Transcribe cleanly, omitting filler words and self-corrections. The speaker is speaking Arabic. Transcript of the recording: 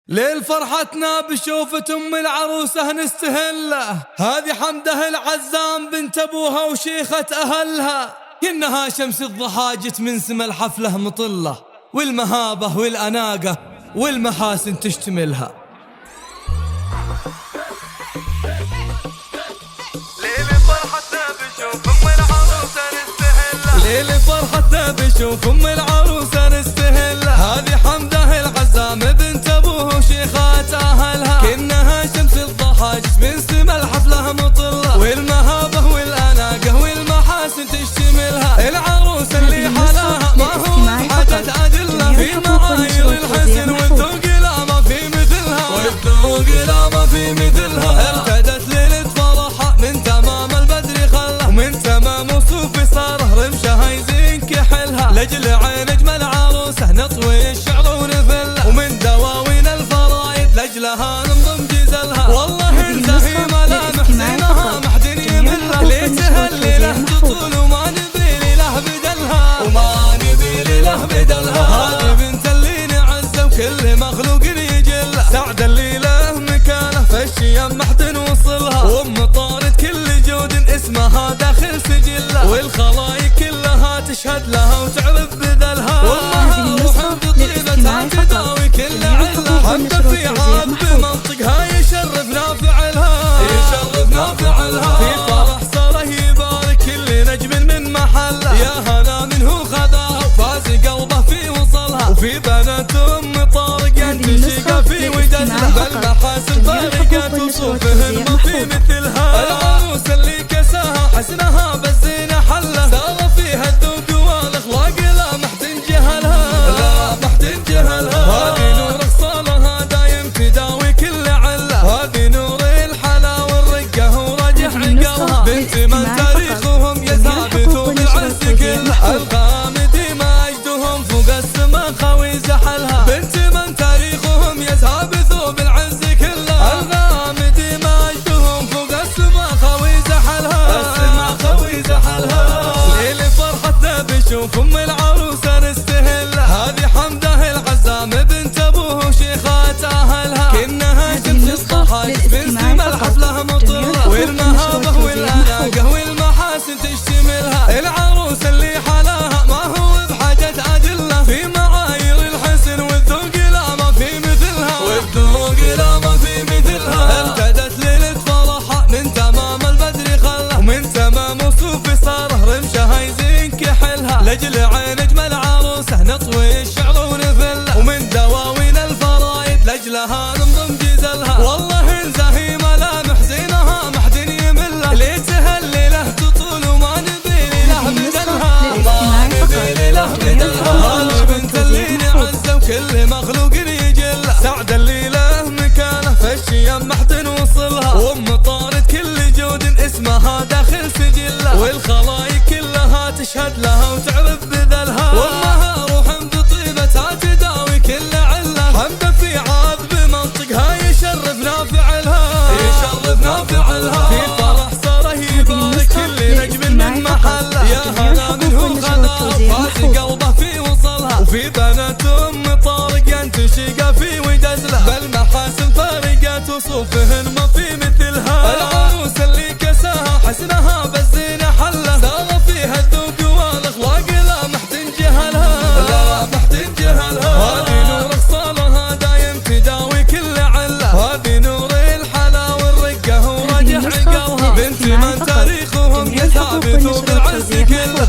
ليل فرحتنا بشوفة أم العروسة نستهله، هذه حمده العزام بنت أبوها وشيخة أهلها، إنها شمس الضحى جت من سما الحفلة مطلة، والمهابة والأناقة والمحاسن تشتملها. ليل فرحتنا بشوف أم العروسة نستهله، ليل فرحتنا بشوف أم العروسة نستهله، هذه حمده العزام بنت أبوها وشيخات أهلها، كأنها شمس الضحى جت من سما الحفلة مطلة، والمهابة والأناقة والمحاسن تشتملها. العروسة اللي حلاها ما هو حاجة أدلة، في معايير الحسن والذوق لا ما في مثلها، والذوق لا ما في مثلها. ارتدت ليلة فرحة من تمام البدر خله، ومن تمام وصوفي صاره رمشها يزين كحلها، لجل عين اجمل عروسه نطوي الشعر ونفله، ومن دواوين الفرايد لجلها ننضم جزلها. والله انتهي ملامح زينها ما حد يملها، ليتها الليله تطول وما نبي له بدلها، وما نبي له بدلها. هذه بنت اللي نعزه وكل مخلوق يجلها، سعد الليله مكانه في الشيم ما حد نوصلها، وام طارت كل جود اسمها داخل سجلها، والخلايق كلها تشهد لها وتعرف بذلها. والله روح بطيبتها تداوي كل عله، حمد في عاد بمنطقها يشرفنا فعلها، يشرفنا فعلها. في فرح صاره يبارك كل نجم من محله، يا هلا منه خذاها وفاز قلبه في وصلها، وفي بنات ام طارق ينتشق في وجدها، بالمحاسن فارقات وصوفهن ما في مثلها. العروس اللي كساها حسنها بالزينه حله، سار فيها الذوق والاخلاق لا ما حد ينجهلها، لا ما حد ينجهلها. هذه نور خصالها دايم تداوي كل عله، هذه نور الحلا والرقه وراجح عقلها، بنت من تاريخهم يثابتوا بالعز كله، الغامدي ما اجدهم فوق السما خوي زحلها، بنت من تاريخهم يثابتوا بالعز كله، الغامدي ما اجدهم فوق السما خوي زحلها، السما خوي زحلها. ليل فرحتنا بشوف ام العروسه نستهله، هذه حمده العزام بنت ابوها وشيخات اهلها، كأنها شمس الضحى من سما الحفله مطلة، والمهابه والاناقه والمحاسن تشتملها. العروس اللي حلاها ما هو بحاجه ادله، في معايير الحسن والذوق لا ما في مثلها، والذوق لا ما في مثلها. ارتدت ليله فرحه من تمام البدر خله، ومن تمام وصوفي صاره رمشها يزين كحلها، لجل عين اجمل عروسه نطوي الشعر ونفله، ومن دواوين الفرايد لجلها ننضم جزلها. والله انزهي ملامح زينها ما حد يملها، ليتها الليله تطول وما نبي له بدلها، وما نبي له بدلها. هذه بنت اللي نعزه وكل مخلوق يجلها، سعد الليله مكانه في الشيم ما حد نوصلها، وام طارت كل جود اسمها داخل سجلها، والخلايق كلها تشهد لها وتعرف بذلها. وامها روح بطيبتها تداوي كل عله، حمد في عاد بمنطقها يشرفنا فعلها، يشرفنا فعلها. في فرح صاره يبارك كل نجم من محله، يا هلا منه خذاها وفاز قلبه في وصلها، وفي بنات ام طارق ينتشق في وجدها، بالمحاسن فارقات وصوفهن ما في مثلها. العروس اللي كساها حسنها بالزينه حله، سار فيها الذوق والاخلاق لا ما حد ينجهلها، لا ما حد ينجهلها. هذه نور خصالها دايم تداوي كل عله، هذه نور الحلا والرقه وراجح عقلها، بنت من تاريخهم يثابتوا بالعز كله،